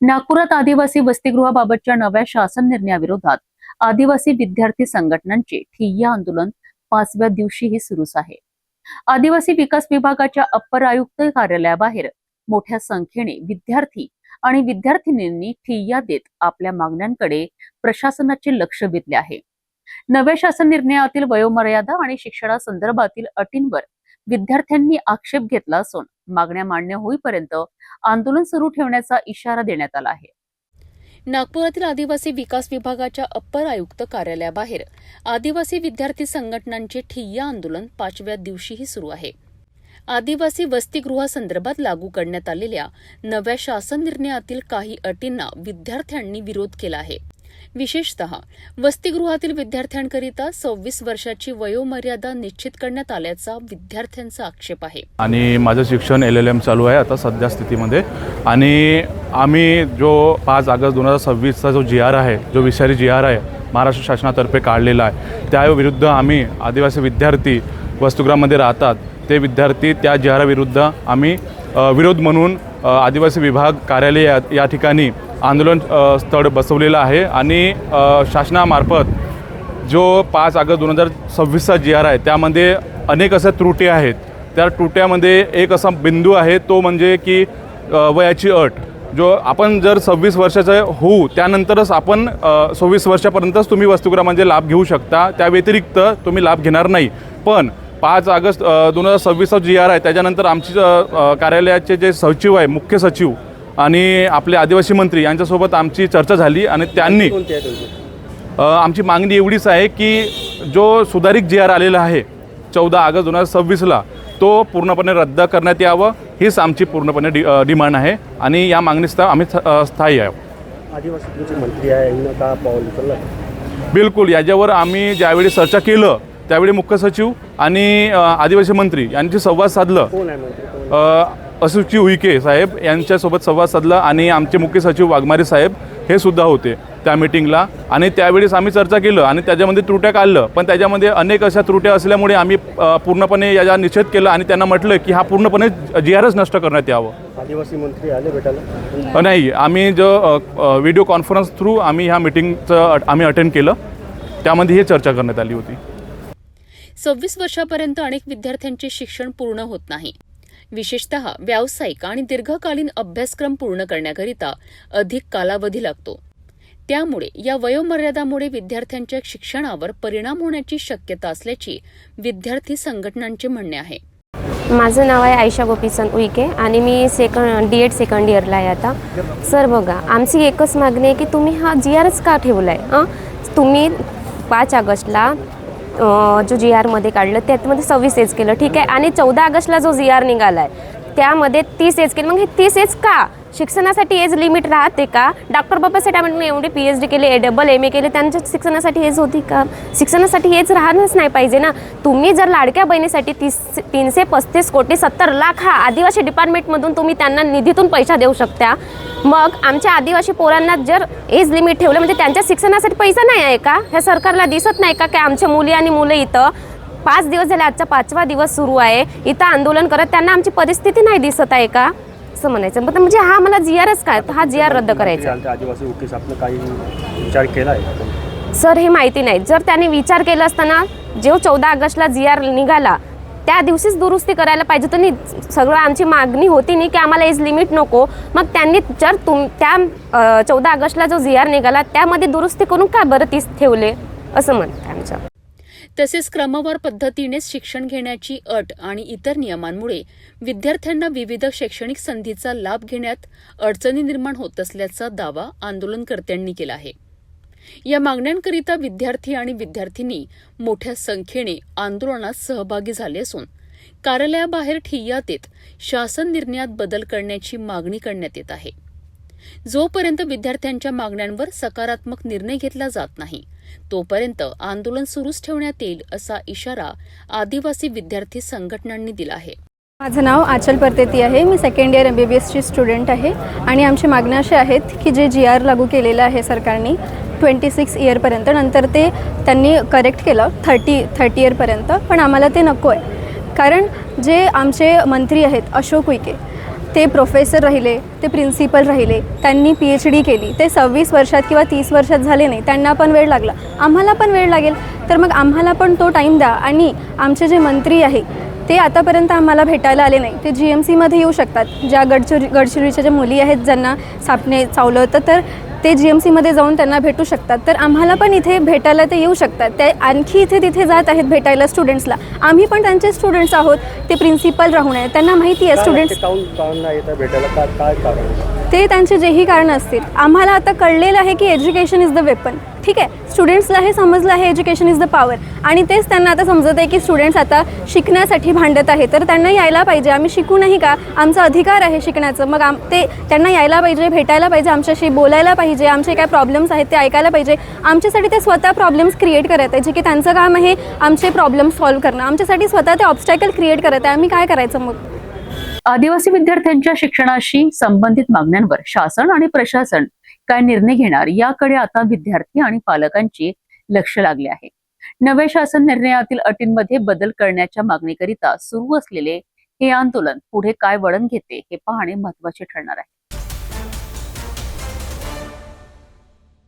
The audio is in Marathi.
नागपुरात आदिवासी वसतिगृहाबाबतच्या नव्या शासन निर्णयाविरोधात आदिवासी विद्यार्थी संघटनांचे ठिय्या आंदोलन 5व्या दिवशीही सुरूच आहे। आदिवासी विकास विभागाच्या अप्पर आयुक्त कार्यालयाबाहेर मोठ्या संख्येने विद्यार्थी आणि विद्यार्थिनींनी ठिय्या देत आपल्या मागण्यांकडे प्रशासनाचे लक्ष वेधले आहे। नव्या शासन निर्णयातील वयोमर्यादा आणि शिक्षणासंदर्भातील अटींवर विद्यार्थ्यांनी आक्षेप घेतला असून मागण्या मान्य होईपर्यंत आंदोलन सुरू ठेवण्याचा इशारा देण्यात आला आहे। नागपुरातील आदिवासी विकास विभागाच्या अप्पर आयुक्त कार्यालयाबाहेर आदिवासी विद्यार्थी संघटनांचे ठिय्या आंदोलन 5व्या दिवशीही सुरू आहे। आदिवासी वसतिगृहासंदर्भात लागू करण्यात आलेल्या नव्या शासन निर्णयातील काही अटींना विद्यार्थ्यांनी विरोध केला आहे। विशेषतः वसतिगृहातील विद्यार्थ्यांकरिता 26 वर्षाची वयोमर्यादा निश्चित करण्यात आल्याचा विद्यार्थ्यांचा आक्षेप आहे। आणि माझं शिक्षण LLM चालू आहे आता सध्या स्थितीमध्ये। आणि आम्ही जो 5 ऑगस्ट 2026चा जो GR आहे, जो विषारी GR आहे महाराष्ट्र शासनातर्फे काढलेला आहे, त्या विरुद्ध आम्ही आदिवासी विद्यार्थी वसतिगृहामध्ये राहतात ते विद्यार्थी त्या GR विरुद्ध आम्ही विरोध म्हणून आदिवासी विभाग कार्यालय या ठिकाणी आंदोलन स्थळ बसवलेलं आहे। आणि शासनामार्फत जो 5 ऑगस्ट 2026चा GR आहे त्यामध्ये अनेक अशा त्रुटी आहेत। त्या त्रुट्यामध्ये एक असा बिंदू आहे तो म्हणजे की वयाची अट, जो आपण जर 26 वर्षाचे होऊ त्यानंतरच आपण 26 वर्षापर्यंतच तुम्ही वसतिगृहामध्ये लाभ घेऊ शकता, त्या व्यतिरिक्त तुम्ही लाभ घेणार नाही। पण 5 ऑगस्ट 2026चा GR आहे त्याच्यानंतर आमची कार्यालयाचे जे सचिव आहे, मुख्य सचिव आणि आपले आदिवासी मंत्री यांच्यासोबत आमची चर्चा झाली आणि त्यांनी आमची मागणी एवढीच आहे की जो सुधारित GR आलेला आहे 14 ऑगस्ट 2026ला तो पूर्णपणे रद्द करण्यात यावं, हीच आमची पूर्णपणे डिमांड आहे। आणि या मागणीचा आम्ही स्थायी आहे। आदिवासी मंत्री आहे यांना का पाऊल उचललं? बिलकुल, याच्यावर आम्ही ज्यावेळी चर्चा केलं त्यावेळी मुख्य सचिव आणि आदिवासी मंत्री यांची संवाद साधलं। कोण आहे मंत्री? असुची उईके साहेब यांच्यासोबत संवाद साधला आणि आमचे मुख्य सचिव वाघमारे साहेब हे सुद्धा होते त्या मीटिंगला। आणि त्यावेळेस आम्ही चर्चा केलं आणि त्याच्यामध्ये त्रुट्या काढलं, पण त्याच्यामध्ये अनेक अशा त्रुट्या असल्यामुळे आम्ही पूर्णपणे याचा निषेध केला आणि त्यांना म्हटलं की हा पूर्णपणे GRच नष्ट करण्यात यावं। आदिवासी मंत्री आले भेटायला? नाही, आम्ही जो व्हिडिओ कॉन्फरन्स थ्रू आम्ही ह्या मीटिंगचं आम्ही अटेंड केलं, त्यामध्ये ही चर्चा करण्यात आली होती। 26 वर्षापर्यंत अनेक विद्यार्थ्यांचे शिक्षण पूर्ण होत नाही। विशेषतः व्यावसायिक आणि दीर्घकालीन अभ्यासक्रम पूर्ण करण्याकरिता अधिक कालावधी लागतो। त्यामुळे या वयोमर्यादामुळे विद्यार्थ्यांच्या शिक्षणावर परिणाम होण्याची शक्यता असल्याची विद्यार्थी संघटनांचे म्हणणे आहे। माझं नाव आहे आयशा गोपीचंद उईके आणि मी D.Ed सेकंड इयरला आहे आता। सर बघा, आमची एकच मागणी आहे की तुम्ही हा GRच का ठेवलाय? तुम्ही 5 ऑगस्टला जो GR मध्ये काढलं त्यामध्ये 26 एज केलं, ठीक आहे, आणि 14 ऑगस्टला जो GR निघाला आहे त्यामध्ये 30 एज केलं। मग हे 30 एज का? शिक्षणासाठी एज लिमिट राहते का? डॉक्टर बाबासाहेब आंबेडकर एवढे PhD केले, AA केले, त्यांच्या शिक्षणासाठी एज होती का? शिक्षणासाठी एज राहणंच नाही पाहिजे ना। तुम्ही जर लाडक्या बहिणीसाठी 335 कोटी 70 लाख हा आदिवासी डिपार्टमेंटमधून तुम्ही त्यांना निधीतून पैसा देऊ शकता, मग आमच्या आदिवासी पोरांना जर एज लिमिट ठेवलं म्हणजे त्यांच्या शिक्षणासाठी पैसा नाही आहे का? ह्या सरकारला दिसत नाही का की आमच्या मुली आणि मुलं इथं 5 दिवस झाले, आजचा 5वा दिवस सुरू आहे, इथं आंदोलन करत, त्यांना आमची परिस्थिती नाही दिसत आहे का? असं म्हणायचं म्हणजे हा मला GRच काय, हा GR रद्द करायचा। आदिवासी वकील साहेबांनी काही विचार केला आहे? सर हे माहिती नाही। जर त्यांनी विचार केला असताना जो 14 ऑगस्टला GR निघाला त्या दिवशीच दुरुस्ती करायला पाहिजे होती। सगळं आमची मागणी होती नाही की आम्हाला एज लिमिट नको, मग त्यांनी जर त्या 14 ऑगस्टला जो GR निघाला त्यामध्ये दुरुस्ती करून का बरं 30 ठेवले असं म्हणतं आमचं। तसेच क्रमवार पद्धतीनेच शिक्षण घेण्याची अट आणि इतर नियमांमुळे विद्यार्थ्यांना विविध शैक्षणिक संधीचा लाभ घेण्यात अडचणी निर्माण होत असल्याचा दावा आंदोलनकर्त्यांनी केला आहे। या मागण्यांकरिता विद्यार्थी आणि विद्यार्थिनी मोठ्या संख्येने आंदोलनात सहभागी झाले असून कार्यालयाबाहेर ठिय्या देत शासन निर्णयात बदल करण्याची मागणी करण्यात येत आहे। जोपर्यंत विद्यार्थ्यांच्या मागण्यांवर सकारात्मक निर्णय घेतला जात नाही तोपर्यंत आंदोलन सुरूच ठेवण्यात येईल असा इशारा आदिवासी विद्यार्थी संघटनांनी दिला आहे। माझं नाव आचल परतेती आहे। मी सेकंड इयर MBBSची स्टुडंट आहे आणि आमची मागण्या अशा आहेत की जे GR लागू केलेलं आहे सरकारने 26 इयरपर्यंत, नंतर ते त्यांनी करेक्ट केलं 30 इयरपर्यंत, पण आम्हाला ते नको आहे। कारण जे आमचे मंत्री आहेत अशोक उईके, ते प्रोफेसर राहिले, ते प्रिन्सिपल राहिले, त्यांनी PhD केली, ते 26 वर्षात किंवा 30 वर्षात झाले नाही, त्यांना पण वेळ लागला, आम्हाला पण वेळ लागेल. तर मग आम्हाला पण तो टाईम द्या. आणि आमचे जे मंत्री आहे ते आतापर्यंत आम्हाला भेटायला आले नाही. ते GMCमध्ये येऊ शकतात. ज्या गडचिरोलीच्या ज्या मुली आहेत ज्यांना सापने चावलं होतं, तर ते GMCमध्ये जाऊन त्यांना भेटू शकतात. तर आम्हाला पण इथे भेटायला ते येऊ शकतात. ते आणखी इथे तिथे जात आहेत भेटायला स्टुडंट्सला. आम्ही पण त्यांचे स्टुडंट्स आहोत. ते प्रिन्सिपल राहून आहेत, त्यांना माहिती आहे स्टुडंट्स काऊन नाही येतं भेटायला, काय कारण? ते त्यांचे जेही कारण असतील. आम्हाला आता कळलेलं आहे की एज्युकेशन इज द वेपन. ठीक आहे, स्टुडंट्सला हे समजलं आहे एज्युकेशन इज द पॉवर. आणि तेच त्यांना आता समजत आहे की स्टुडंट्स आता शिकण्यासाठी भांडत आहे, तर त्यांना यायला पाहिजे. आम्ही शिकू नाही का, आमचा अधिकार आहे शिकण्याचं. मग ते त्यांना यायला पाहिजे, भेटायला पाहिजे, आमच्याशी बोलायला पाहिजे, आमचे काय प्रॉब्लेम्स आहेत ते ऐकायला पाहिजे. आमच्यासाठी ते स्वतः प्रॉब्लेम्स क्रिएट करत आहे, जे की त्यांचं काम आहे आमचे प्रॉब्लेम्स सॉल्व्ह करणं. आमच्यासाठी स्वतः ते ऑब्स्टॅकल क्रिएट करत आहे. आम्ही काय करायचं मग? आदिवासी विद्यार्थ्यांच्या शिक्षणाशी संबंधित मागण्यांवर शासन आणि प्रशासन काय निर्णय घेणार याकडे आता विद्यार्थी आणि पालकांचे लक्ष लागले आहे. नव्या शासन निर्णयातील अटींमध्ये बदल करण्याच्या मागणीकरिता सुरू असलेले हे आंदोलन पुढे काय वळण घेते हे पाहणे महत्त्वाचे ठरणार आहे.